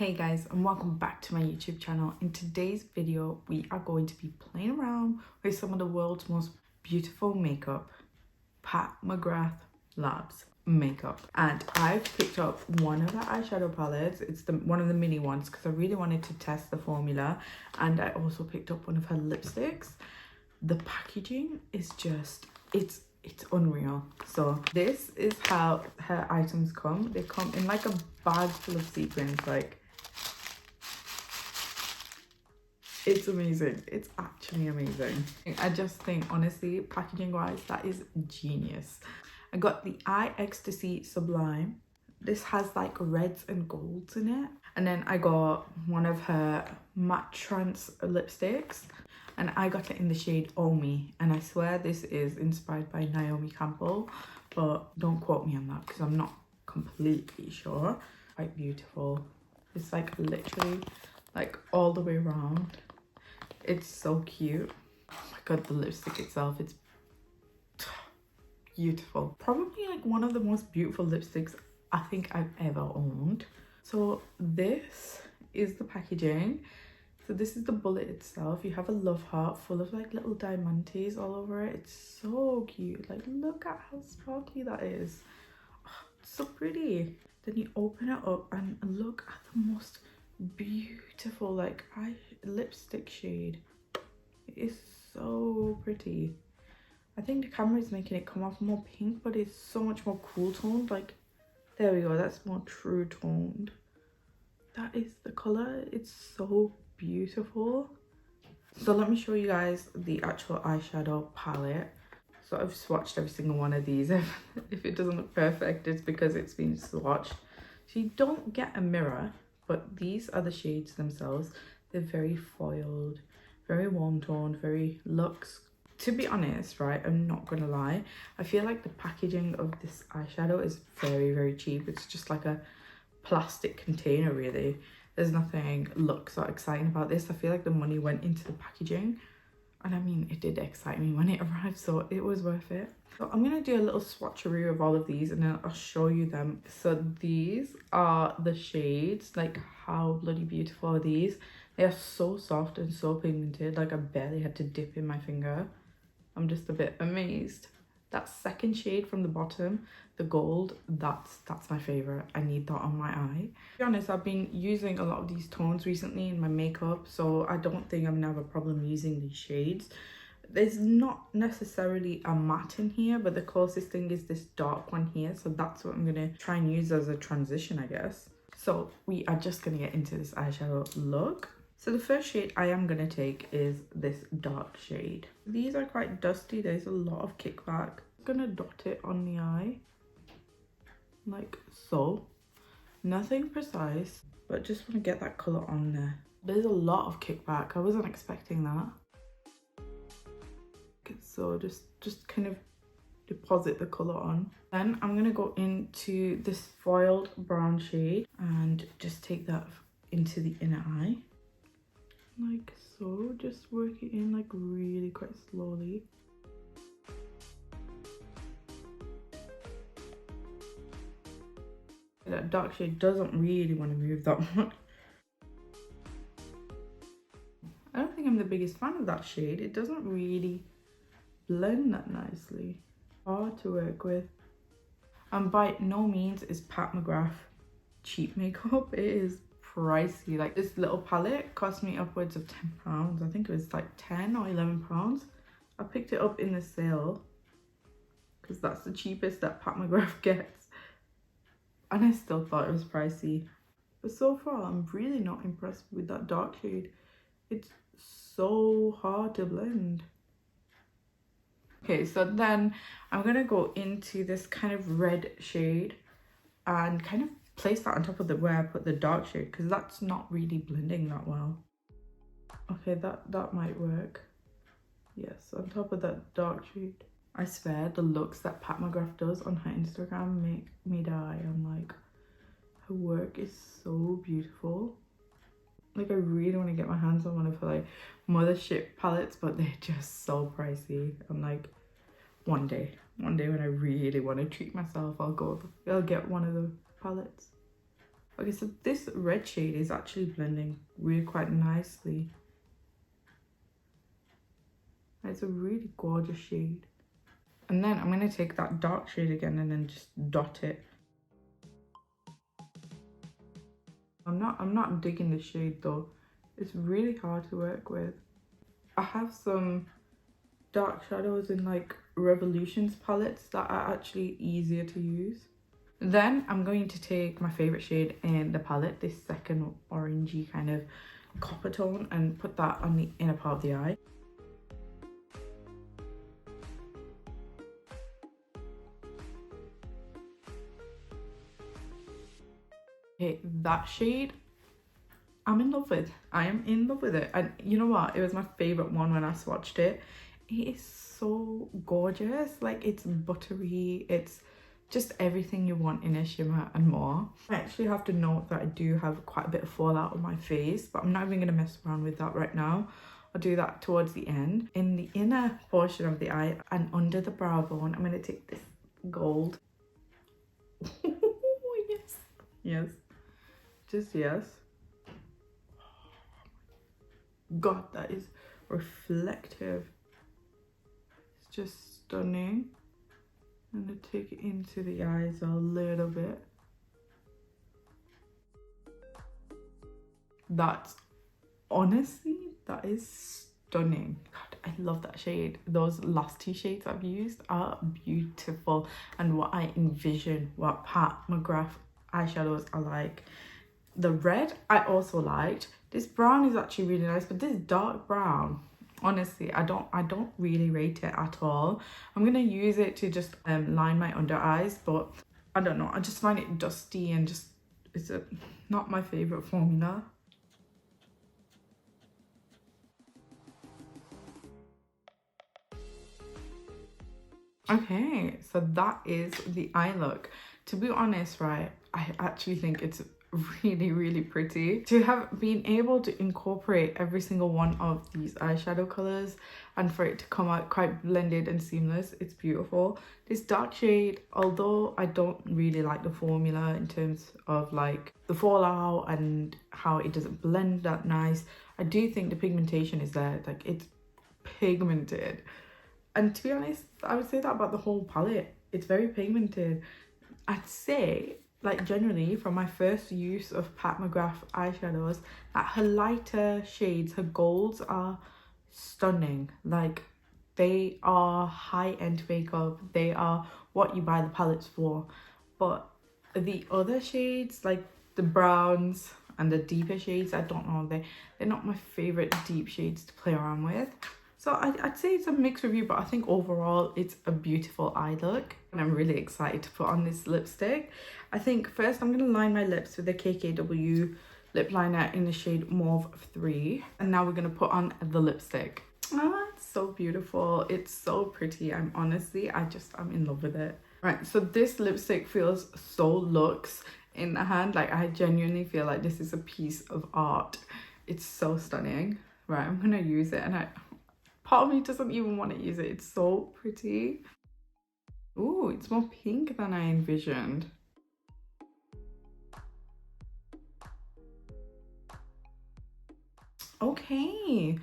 Hey guys, and welcome back to my YouTube channel. In today's video we are going to be playing around with some of the world's most beautiful makeup, Pat McGrath Labs makeup. And I've picked up one of the eyeshadow palettes. It's one of the mini ones because I really wanted to test the formula, and I also picked up one of her lipsticks. The packaging is just it's unreal. So this is how her items come. They come in like a bag full of sequins. Like, it's amazing. It's actually amazing. I just think, honestly, packaging wise, that is genius. I got the Eye Ecstasy Sublime. This has like reds and golds in it. And then I got one of her matte trance lipsticks, and I got it in the shade Omi, and I swear this is inspired by Naomi Campbell, but don't quote me on that because I'm not completely sure. Quite beautiful. It's like literally like all the way around. It's so cute. Oh my god, the lipstick itself, it's beautiful. Probably like one of the most beautiful lipsticks I think I've ever owned. So this is the packaging. So this is the bullet itself. You have a love heart full of like little diamantes all over it. It's so cute. Like, look at how sparkly that is. Oh, it's so pretty. Then you open it up and look at the most beautiful like lipstick shade. It is so pretty. I think the camera is making it come off more pink, but it's so much more cool toned. Like, there we go, that's more true toned. That is the color. It's so beautiful. So let me show you guys the actual eyeshadow palette. So I've swatched every single one of these. If it doesn't look perfect, it's because it's been swatched. So you don't get a mirror, but these are the shades themselves. They're very foiled, very warm toned, very luxe. To be honest, right, I'm not gonna lie, I feel like the packaging of this eyeshadow is very, very cheap. It's just like a plastic container, really. There's nothing luxe or exciting about this. I feel like the money went into the packaging, and I mean, it did excite me when it arrived, so it was worth it. So I'm gonna do a little swatcheroo of all of these, and then I'll show you them. So these are the shades. Like, how bloody beautiful are these? They are so soft and so pigmented. Like, I barely had to dip in my finger. I'm just a bit amazed. That second shade from the bottom, the gold, that's my favorite. I need that on my eye. To be honest, I've been using a lot of these tones recently in my makeup, so I don't think I'm gonna have a problem using these shades. There's not necessarily a matte in here, but the closest thing is this dark one here, so that's what I'm gonna try and use as a transition, I guess. So we are just gonna get into this eyeshadow look. So the first shade I am going to take is this dark shade. These are quite dusty. There's a lot of kickback. I'm going to dot it on the eye. Like so. Nothing precise, but just want to get that colour on there. There's a lot of kickback. I wasn't expecting that. So just kind of deposit the colour on. Then I'm going to go into this foiled brown shade and just take that into the inner eye. Like so, just work it in like really quite slowly. That dark shade doesn't really want to move that much. I don't think I'm the biggest fan of that shade. It doesn't really blend that nicely. Hard to work with. And by no means is Pat McGrath cheap makeup. It is pricey. Like, this little palette cost me upwards of £10. I think it was like 10 or 11 pounds. I picked it up in the sale because that's the cheapest that Pat McGrath gets, and I still thought it was pricey. But so far I'm really not impressed with that dark shade. It's so hard to blend. Okay, so then I'm gonna go into this kind of red shade and kind of place that on top of where I put the dark shade, because that's not really blending that well. Okay, that might work. Yes, on top of that dark shade. I swear the looks that Pat McGrath does on her Instagram make me die. I'm like, her work is so beautiful. Like, I really want to get my hands on one of her like mothership palettes, but they're just so pricey. I'm like, one day when I really want to treat myself, I'll get one of the palettes. Okay, so this red shade is actually blending really quite nicely. It's a really gorgeous shade. And then I'm going to take that dark shade again and then just dot it. I'm not digging the shade though. It's really hard to work with. I have some dark shadows in like Revolutions palettes that are actually easier to use. Then I'm going to take my favorite shade in the palette, this second orangey kind of copper tone, and put that on the inner part of the eye. Okay, that shade I'm in love with. I am in love with it. And you know what? It was my favorite one when I swatched it. It is so gorgeous. Like, it's buttery. It's just everything you want in a shimmer and more. I actually have to note that I do have quite a bit of fallout on my face, but I'm not even going to mess around with that right now. I'll do that towards the end. In the inner portion of the eye and under the brow bone, I'm going to take this gold. Yes. Yes. Just yes. God, that is reflective. It's just stunning. I'm gonna take it into the eyes a little bit. That's honestly, that is stunning. God, I love that shade. Those last two shades I've used are beautiful, and what I envision what Pat McGrath eyeshadows are like. The red I also liked. This brown is actually really nice, but this dark brown, honestly, I don't really rate it at all. I'm gonna use it to just line my under eyes, but I don't know, I just find it dusty and just it's not my favorite formula. Okay, so that is the eye look. To be honest, right, I actually think it's really pretty. To have been able to incorporate every single one of these eyeshadow colors and for it to come out quite blended and seamless, it's beautiful. This dark shade, although I don't really like the formula in terms of like the fallout and how it doesn't blend that nice, I do think the pigmentation is there. Like, it's pigmented. And to be honest, I would say that about the whole palette. It's very pigmented. I'd say, like, generally, from my first use of Pat McGrath eyeshadows, that her lighter shades, her golds, are stunning. Like, they are high-end makeup. They are what you buy the palettes for. But the other shades, like the browns and the deeper shades, I don't know, they're not my favorite deep shades to play around with. So I'd say it's a mixed review, but I think overall it's a beautiful eye look. And I'm really excited to put on this lipstick. I think first I'm going to line my lips with the KKW lip liner in the shade Mauve 3. And now we're going to put on the lipstick. Ah, it's so beautiful. It's so pretty. I'm in love with it. Right, so this lipstick feels so luxe in the hand. Like, I genuinely feel like this is a piece of art. It's so stunning. Right, I'm going to use it, and part of me doesn't even want to use it. It's so pretty. Ooh, it's more pink than I envisioned. Okay.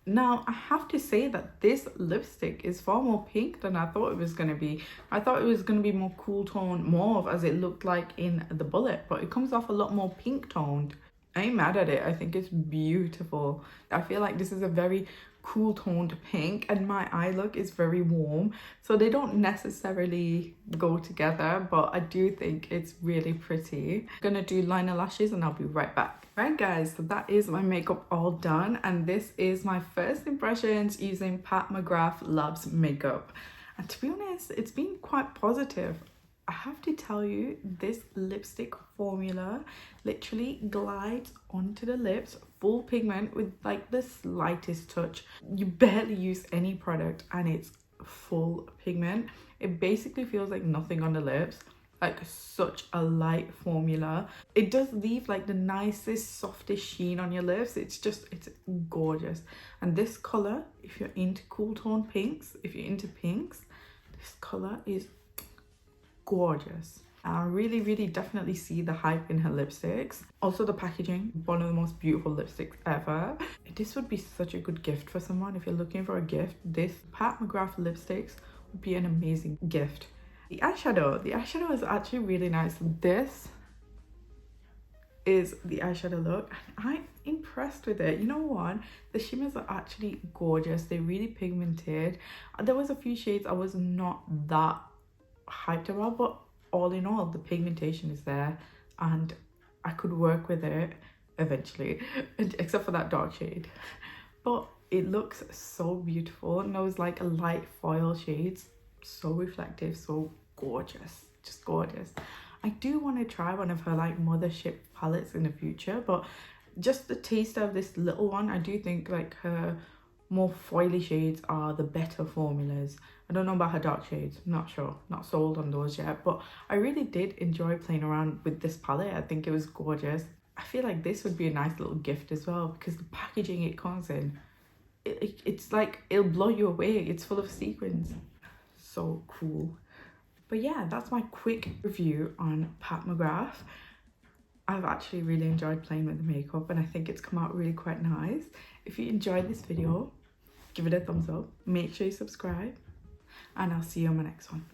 Now, I have to say that this lipstick is far more pink than I thought it was going to be. I thought it was going to be more cool tone mauve, as it looked like in the bullet, but it comes off a lot more pink toned. I ain't mad at it. I think it's beautiful. I feel like this is a very cool toned pink, and my eye look is very warm, so they don't necessarily go together, but I do think it's really pretty. I'm gonna do liner lashes and I'll be right back. Right guys, so that is my makeup all done, and this is my first impressions using Pat McGrath Labs makeup. And to be honest, it's been quite positive. I have to tell you, this lipstick formula literally glides onto the lips, full pigment with like the slightest touch. You barely use any product and it's full pigment. It basically feels like nothing on the lips. Like, such a light formula. It does leave like the nicest, softest sheen on your lips. It's gorgeous. And this color, if you're into cool tone pinks, if you're into pinks, this color is gorgeous. I really definitely see the hype in her lipsticks. Also the packaging, one of the most beautiful lipsticks ever. This would be such a good gift for someone. If you're looking for a gift, this Pat McGrath lipsticks would be an amazing gift. The eyeshadow is actually really nice. This is the eyeshadow look. I'm impressed with it. You know what? The shimmers are actually gorgeous. They're really pigmented. There was a few shades I was not that hyped about, but all in all, the pigmentation is there and I could work with it eventually, except for that dark shade. But it looks so beautiful, and those like light foil shades, so reflective, so gorgeous, just gorgeous. I do want to try one of her like mothership palettes in the future, but just the taste of this little one, I do think like her more foily shades are the better formulas. I don't know about her dark shades, I'm not sure, not sold on those yet, but I really did enjoy playing around with this palette. I think it was gorgeous. I feel like this would be a nice little gift as well, because the packaging it comes in, it's like, it'll blow you away. It's full of sequins. So cool. But yeah, that's my quick review on Pat McGrath. I've actually really enjoyed playing with the makeup, and I think it's come out really quite nice. If you enjoyed this video, give it a thumbs up. Make sure you subscribe, and I'll see you on my next one.